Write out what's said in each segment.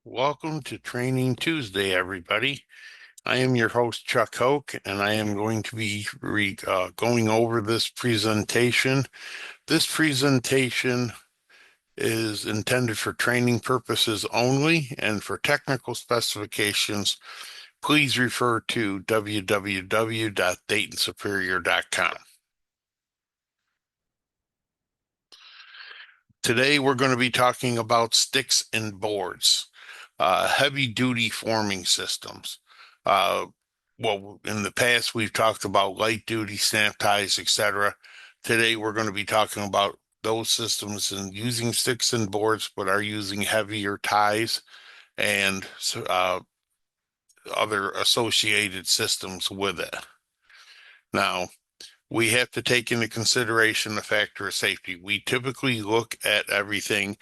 Welcome to Training Tuesday, everybody. I am your host, Chuck Hoke, and I am going to be going over this presentation. This presentation is intended for training purposes only, and for technical specifications, please refer to www.daytonsuperior.com. Today, we're going to be talking about sticks and boards, heavy-duty forming systems. Uh, in the past, we've talked about light-duty snap ties, etc. Today, we're going to be talking about those systems and using sticks and boards, but are using heavier ties and other associated systems with it. Now, we have to take into consideration the factor of safety. We typically look at everything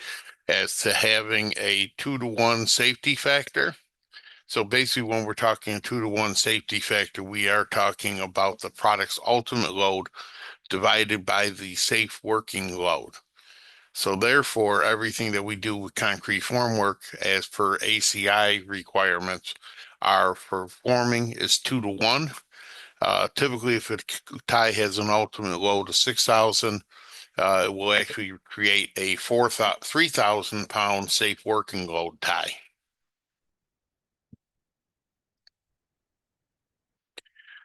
as to having a 2-to-1 safety factor. So basically, when we're talking a 2-to-1 safety factor, we are talking about the product's ultimate load divided by the safe working load. So therefore, everything that we do with concrete formwork as per ACI requirements are for forming is 2-to-1. Typically, if a tie has an ultimate load of 6,000, it will actually create a 3,000 pound safe working load tie.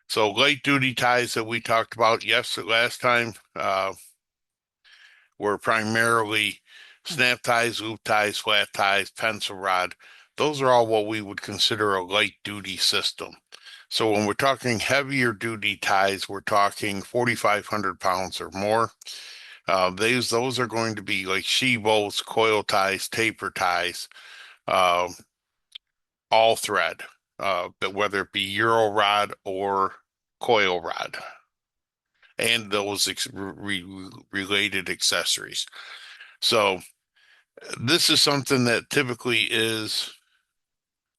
So light duty ties that we talked about last time were primarily snap ties, loop ties, flat ties, pencil rod. Those are all what we would consider a light duty system. So when we're talking heavier duty ties, we're talking 4,500 pounds or more. Those are going to be like she bolts, coil ties, taper ties, uh, all thread, but whether it be Euro rod or coil rod, and those related accessories. So this is something that typically is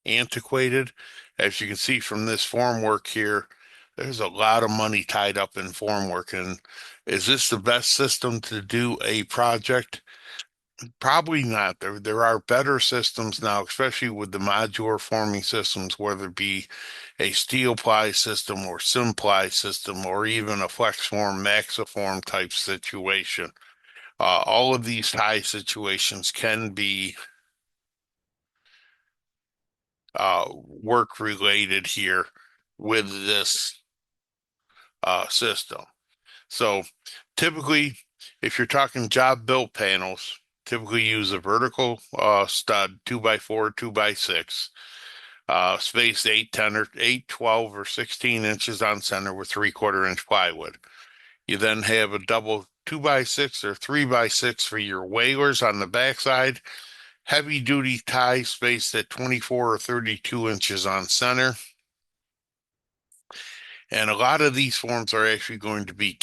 antiquated. As you can see from this formwork here, there's a lot of money tied up in formwork. And is this the best system to do a project? Probably not. There are better systems now, especially with the modular forming systems, whether it be a steel ply system or sim ply system or even a flex form, maxiform type situation. All of these tie situations can be work related here with this system. So typically, if you're talking job built panels, typically use a vertical stud, 2x4, 2x6, spaced 8, 10, or 8, 12, or 16 inches on center with 3/4 inch plywood. You then have a double 2x6 or 3x6 for your whalers on the backside. Heavy duty tie spaced at 24 or 32 inches on center. And a lot of these forms are actually going to be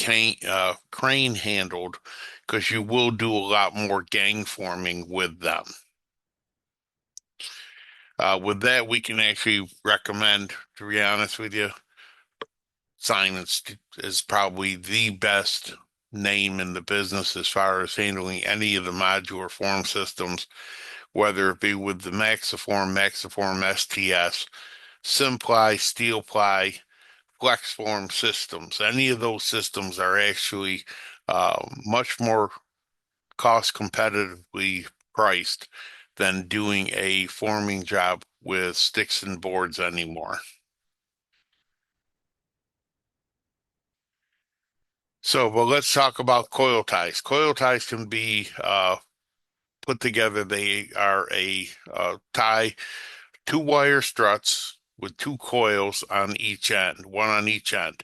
crane handled because you will do a lot more gang forming with them. With that, we can actually recommend, to be honest with you, Simons is probably the best name in the business as far as handling any of the modular form systems, whether it be with the Maxiform, Maxiform STS, Simply, Steel Ply, flex form systems. Any of those systems are actually much more cost competitively priced than doing a forming job with sticks and boards anymore. So, but let's talk about coil ties. Coil ties can be put together. They are a tie, two wire struts with two coils on each end, one on each end.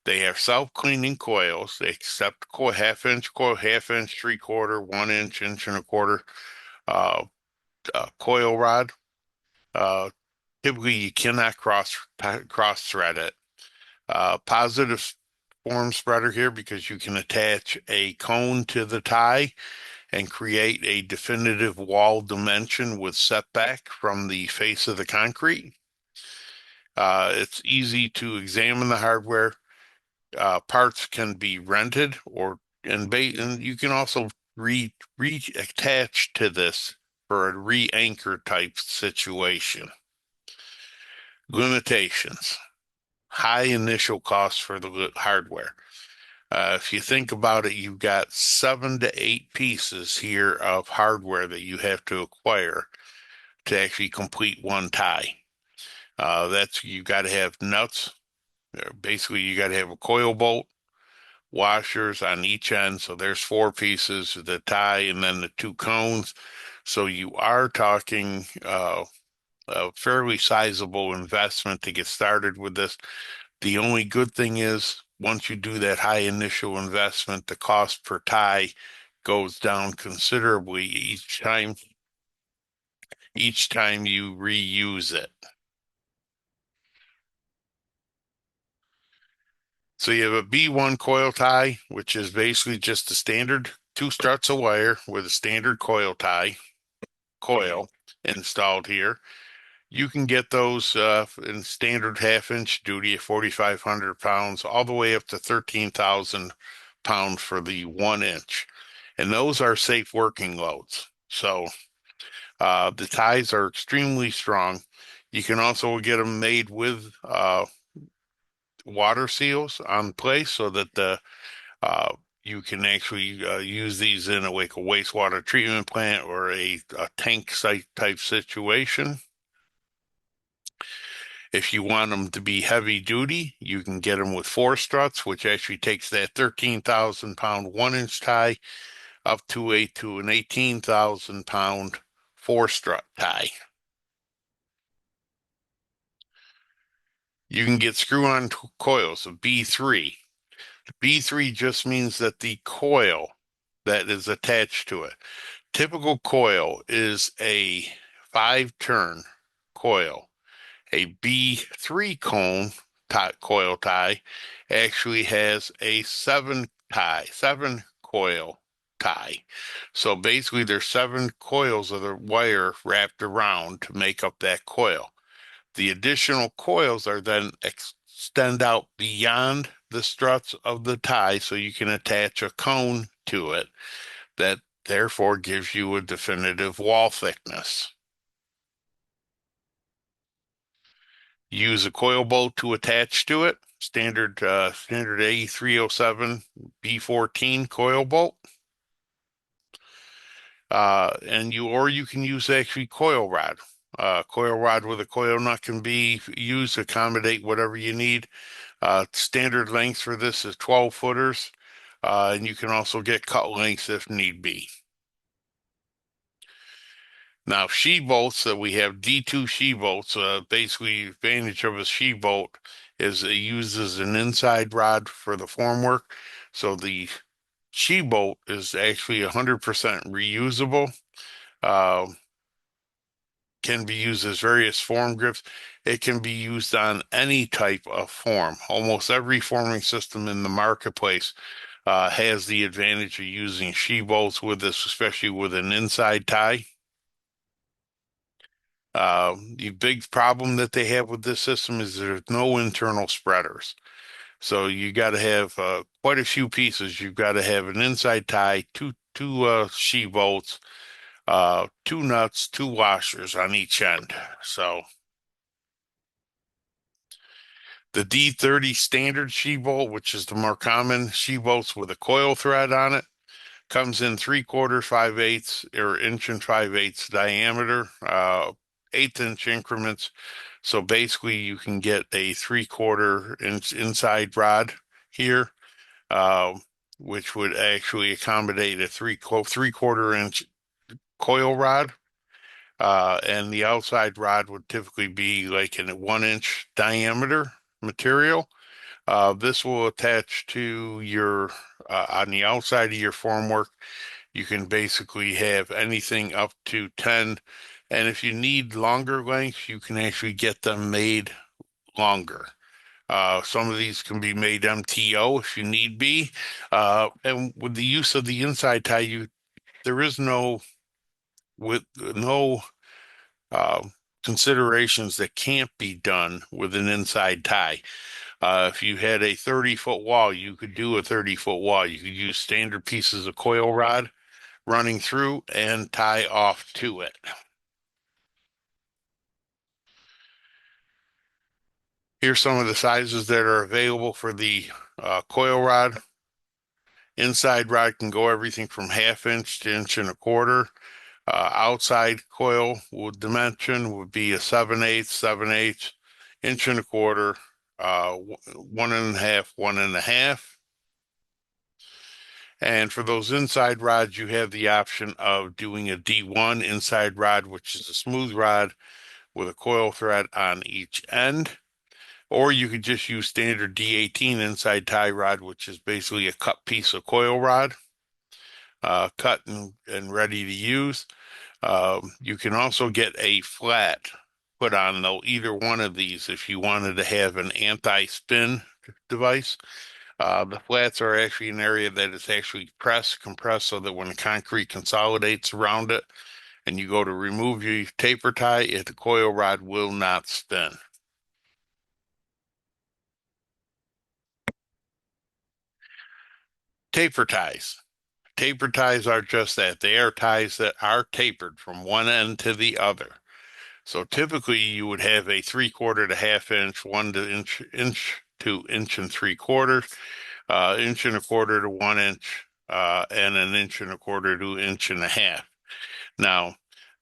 They have self-cleaning coils. They accept half-inch coil, half-inch, 3/4, 1 inch, inch and a quarter coil rod. Uh, Typically, you cannot cross thread it. Positive form spreader here because you can attach a cone to the tie and create a definitive wall dimension with setback from the face of the concrete. It's easy to examine the hardware. Parts can be rented and you can also reattach to this for a re-anchor type situation. Limitations: high initial costs for the hardware. If you think about it, you've got 7 to 8 pieces here of hardware that you have to acquire to actually complete one tie. That's you got to have nuts. Basically, you got to have a coil bolt, washers on each end. So there's 4 pieces, the tie, and then the 2 cones. So you are talking a fairly sizable investment to get started with this. The only good thing is once you do that high initial investment, the cost per tie goes down considerably each time you reuse it. So you have a B1 coil tie, which is basically just a standard 2 struts of wire with a standard coil tie coil installed here. You can get those in standard half-inch duty at 4,500 pounds, all the way up to 13,000 pounds for the 1 inch. And those are safe working loads. So the ties are extremely strong. You can also get them made with water seals on place so that uh, you can actually use these in like a wastewater treatment plant or a tank site type situation. If you want them to be heavy duty, you can get them with 4 struts, which actually takes that 13,000 pound 1 inch tie up to an 18,000 pound 4 strut tie. You can get screw on coils of B3. B3 just means that the coil that is attached to it. Typical coil is a 5-turn coil. A B3 cone coil tie actually has a 7 coil tie. So basically there's 7 coils of the wire wrapped around to make up that coil. The additional coils are then extend out beyond the struts of the tie so you can attach a cone to it that therefore gives you a definitive wall thickness. Use a coil bolt to attach to it. Standard A307 B14 coil bolt. You can use actually coil rod. Coil rod with a coil nut can be used to accommodate whatever you need. Standard length for this is 12 footers, and you can also get cut lengths if need be. Now, she bolts that we have D2 she bolts. Basically, the advantage of a she bolt is it uses an inside rod for the formwork. So the she bolt is actually 100% reusable. Uh, can be used as various form grips. It can be used on any type of form. Almost every forming system in the marketplace has the advantage of using she bolts with this, especially with an inside tie. The big problem that they have with this system is there's no internal spreaders. So you got to have quite a few pieces. You've got to have an inside tie, two she bolts, 2 nuts, 2 washers on each end. So the D30 standard she bolt, which is the more common she bolts with a coil thread on it, comes in 3/4, 5/8, or 1 and 5/8 diameter, 1/8 inch increments. So basically, you can get a 3/4 inch inside rod here, uh, which would actually accommodate a 3/4 inch coil rod. And the outside rod would typically be like in a 1 inch diameter material. This will attach to your on the outside of your formwork. You can basically have anything up to 10. And if you need longer lengths, you can actually get them made longer. Some of these can be made MTO if you need be. And with the use of the inside tie, there is no uh, considerations that can't be done with an inside tie. If you had a 30-foot wall, you could do a 30-foot wall. You could use standard pieces of coil rod, running through and tie off to it. Here's some of the sizes that are available for the coil rod. Inside rod can go everything from 1/2 inch to 1 1/4 inch. Outside coil would dimension would be a 7/8, 7/8, 1 1/4 inch, 1 1/2, 1 1/2. And for those inside rods, you have the option of doing a D1 inside rod, which is a smooth rod with a coil thread on each end. Or you could just use standard D18 inside tie rod, which is basically a cut piece of coil rod, cut and ready to use. You can also get a flat put on though either one of these if you wanted to have an anti-spin device. The flats are actually an area that is actually compressed so that when the concrete consolidates around it and you go to remove your taper tie, the coil rod will not spin. Taper ties. Taper ties are just that. They are ties that are tapered from one end to the other. So typically you would have a 3/4 to 1/2 inch, 1 to 1 3/4 inch, 1 1/4 to 1 inch, and 1 1/4 to 1.5 inches. Now,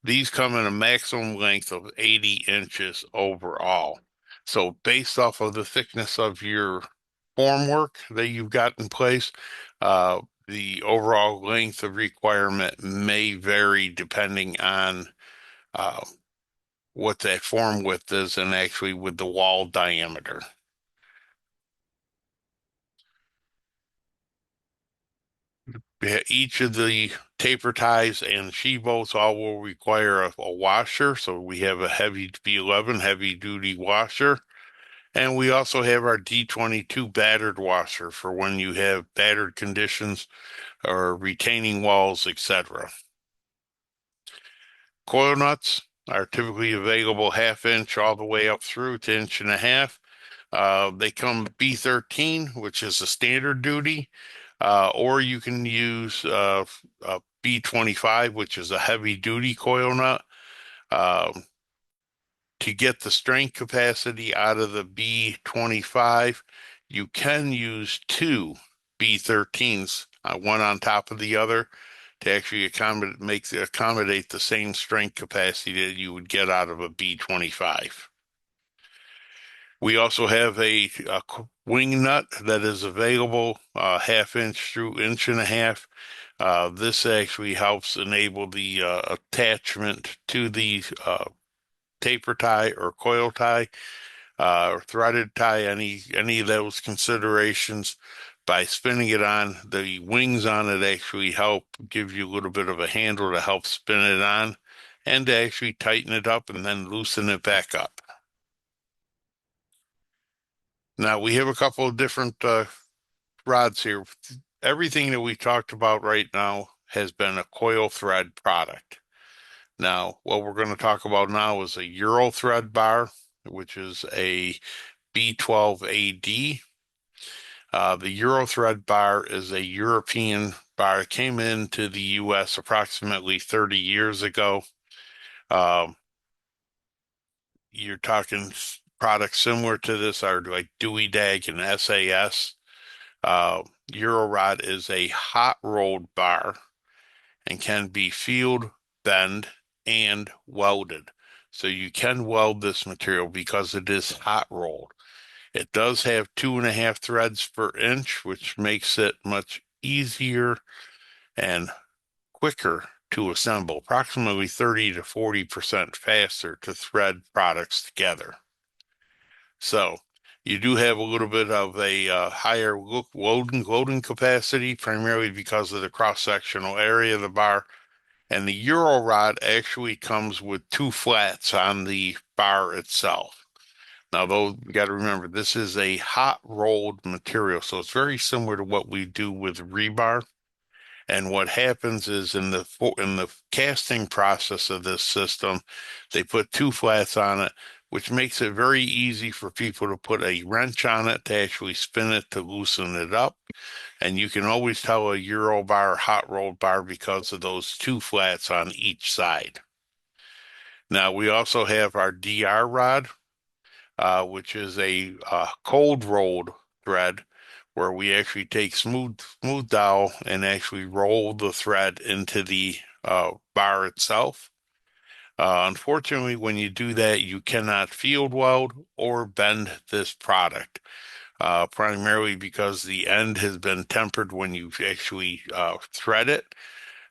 these come in a maximum length of 80 inches overall. So based off of the thickness of your formwork that you've got in place, the overall length of requirement may vary depending on uh, what that form width is and actually with the wall diameter. Each of the taper ties and sheave bolts all will require a washer. So we have a heavy B11 heavy duty washer. And we also have our D22 battered washer for when you have battered conditions or retaining walls, etc. Coil nuts are typically available 1/2 inch all the way up through to 1.5 inches. They come B13, which is a standard duty, or you can use a B25, which is a heavy duty coil nut. Um, to get the strength capacity out of the B25, you can use two B13s, one on top of the other, to actually accommodate the same strength capacity that you would get out of a B25. We also have a wing nut that is available 1/2 inch through 1.5 inches. This actually helps enable the attachment to the taper tie or coil tie or threaded tie, any of those considerations. By spinning it on, the wings on it actually help give you a little bit of a handle to help spin it on and to actually tighten it up and then loosen it back up. Now we have a couple of different rods here. Everything that we talked about right now has been a coil thread product. Now, what we're going to talk about now is a Euro thread bar, which is a B12AD. The Euro thread bar is a European bar. It came into the US approximately 30 years ago. You're talking products similar to this are like Dewey Dag and SAS. Eurorod is a hot rolled bar and can be field, bend, and welded. So you can weld this material because it is hot rolled. It does have 2.5 threads per inch, which makes it much easier and quicker to assemble, approximately 30 to 40% faster to thread products together. So you do have a little bit of a higher loading capacity, primarily because of the cross-sectional area of the bar. And the Euro rod actually comes with two flats on the bar itself. Now, though, you got to remember, this is a hot rolled material, so it's very similar to what we do with rebar. And what happens is in the casting process of this system, they put two flats on it which makes it very easy for people to put a wrench on it to actually spin it to loosen it up. And you can always tell a Euro bar, hot rolled bar because of those two flats on each side. Now we also have our DR rod, which is a cold rolled thread where we actually take smooth dowel and actually roll the thread into the bar itself. Unfortunately, when you do that, you cannot field weld or bend this product, primarily because the end has been tempered when you actually thread it,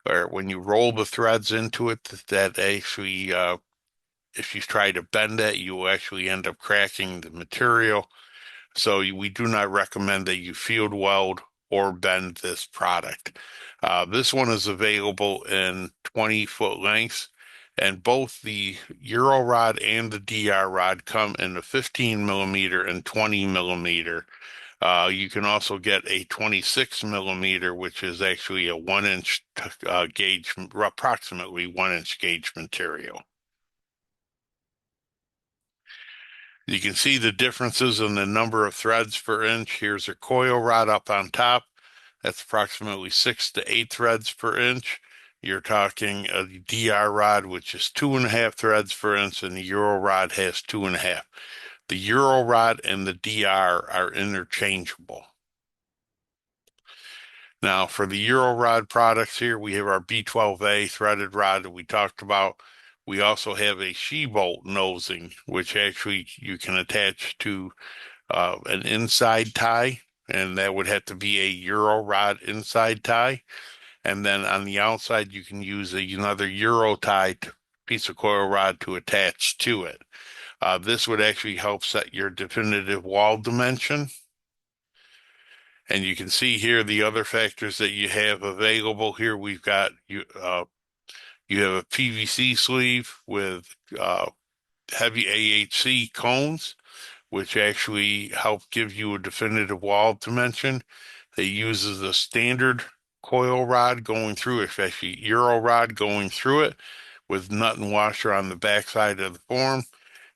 or when you roll the threads into it, that actually, if you try to bend it, you will actually end up cracking the material. So we do not recommend that you field weld or bend this product. This one is available in 20-foot lengths, and both the Euro rod and the DR rod come in a 15 millimeter and 20 millimeter. You can also get a 26 millimeter, which is actually a 1 inch gauge, approximately 1 inch gauge material. You can see the differences in the number of threads per inch. Here's a coil rod up on top. That's approximately 6 to 8 threads per inch. You're talking a DR rod, which is 2.5 threads per inch, and the Euro rod has 2.5. The Euro rod and the DR are interchangeable. Now, for the Euro rod products here, we have our B12A threaded rod that we talked about. We also have a she-bolt nosing, which actually you can attach to an inside tie, and that would have to be a Euro rod inside tie. And then on the outside, you can use another Euro tie piece of coil rod to attach to it. This would actually help set your definitive wall dimension. And you can see here the other factors that you have available here. We've got you have a PVC sleeve with heavy AHC cones, which actually help give you a definitive wall dimension. It uses a standard coil rod going through it, especially Euro rod going through it with nut and washer on the backside of the form.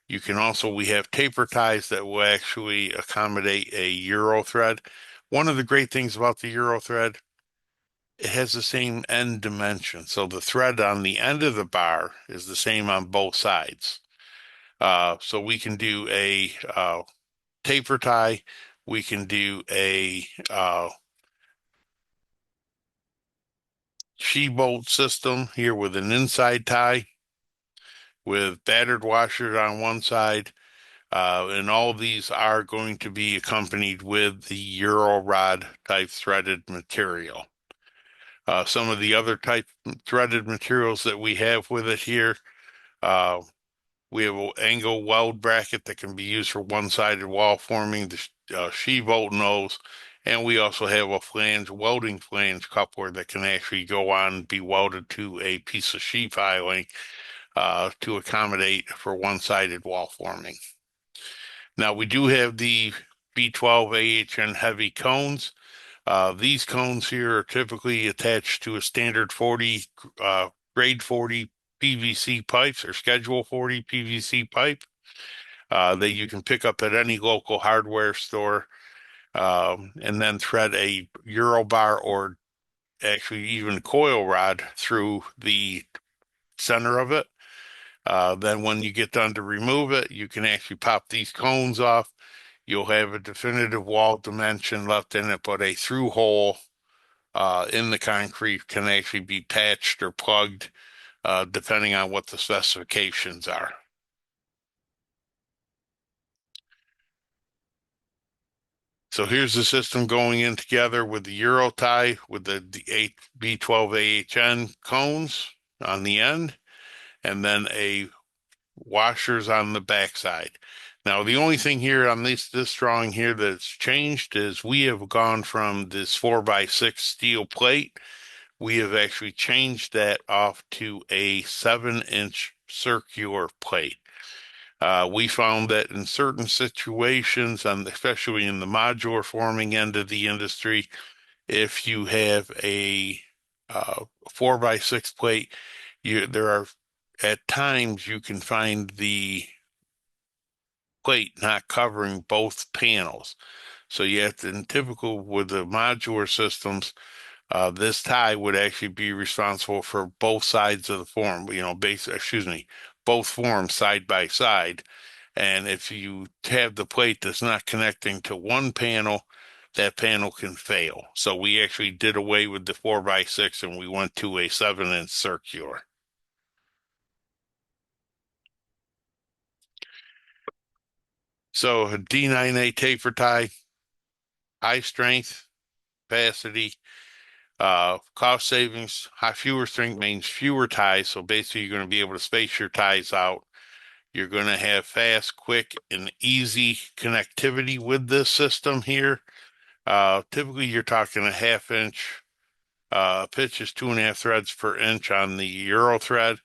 You can also, we have taper ties that will actually accommodate a Euro thread. One of the great things about the Euro thread, it has the same end dimension. So the thread on the end of the bar is the same on both sides. So we can do a taper tie. We can do a she-bolt system here with an inside tie with battered washers on one side. And all of these are going to be accompanied with the Euro rod type threaded material. Some of the other type threaded materials that we have with it here, we have an angle weld bracket that can be used for one-sided wall forming, the she-bolt nose, and we also have a welding flange coupler that can actually go on and be welded to a piece of sheet piling to accommodate for one-sided wall forming. Now we do have the B12 AHN heavy cones. These cones here are typically attached to a standard 40 grade 40 PVC pipes or schedule 40 PVC pipe that you can pick up at any local hardware store, and then thread a Euro bar or actually even coil rod through the center of it. Then when you get done to remove it, you can actually pop these cones off. You'll have a definitive wall dimension left in it, but a through hole in the concrete can actually be patched or plugged depending on what the specifications are. So here's the system going in together with the Euro tie with the B12 AHN cones on the end, and then a washers on the backside. Now, the only thing here on this drawing here that's changed is we have gone from this 4x6 steel plate. We have actually changed that off to a 7-inch circular plate. We found that in certain situations, and especially in the modular forming end of the industry, if you have a 4x6 plate, there are at times you can find the plate not covering both panels. So you have to, in typical with the modular systems, this tie would actually be responsible for both sides of the form, both forms side by side. And if you have the plate that's not connecting to one panel, that panel can fail. So we actually did away with the 4x6 and we went to a 7-inch circular. So a D9A taper tie, high strength, capacity, cost savings, fewer strength means fewer ties. So basically, you're going to be able to space your ties out. You're going to have fast, quick, and easy connectivity with this system here. Typically, you're talking a 1/2 inch. Pitch is 2.5 threads per inch on the Euro thread.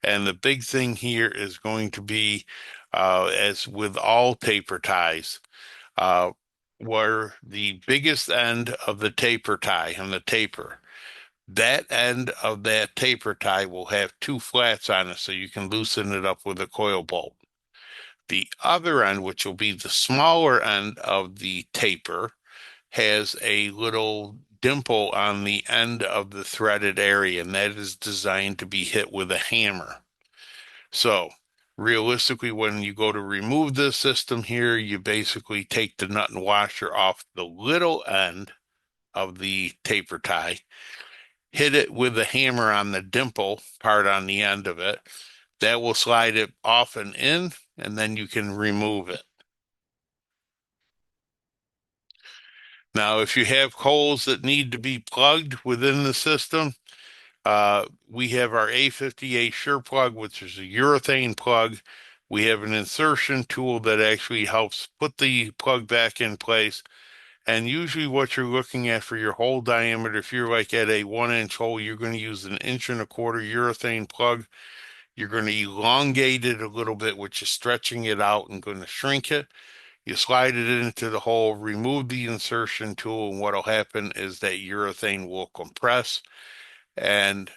And the big thing here is going to be, as with all taper ties, uh, where the biggest end of the taper tie and the taper, that end of that taper tie will have two flats on it so you can loosen it up with a coil bolt. The other end, which will be the smaller end of the taper, has a little dimple on the end of the threaded area, and that is designed to be hit with a hammer. So, realistically, when you go to remove this system here, you basically take the nut and washer off the little end of the taper tie, hit it with a hammer on the dimple part on the end of it. That will slide it off and then you can remove it. Now, if you have holes that need to be plugged within the system, we have our A58 Sure plug, which is a urethane plug. We have an insertion tool that actually helps put the plug back in place. And usually what you're looking at for your hole diameter, if you're like at a 1-inch hole, you're going to use an 1.25 inch urethane plug. You're going to elongate it a little bit, which is stretching it out and going to shrink it. You slide it into the hole, remove the insertion tool, and what'll happen is that urethane will compress, and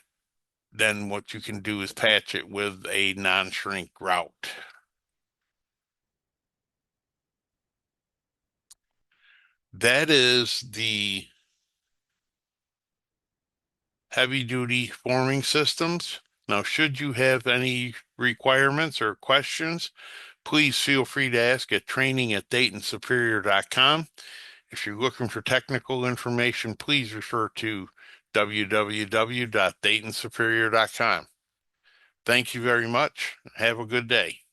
then what you can do is patch it with a non-shrink grout. That is the heavy-duty forming systems. Now, should you have any requirements or questions, please feel free to ask at training@DaytonSuperior.com. If you're looking for technical information, please refer to www.DaytonSuperior.com. Thank you very much. Have a good day.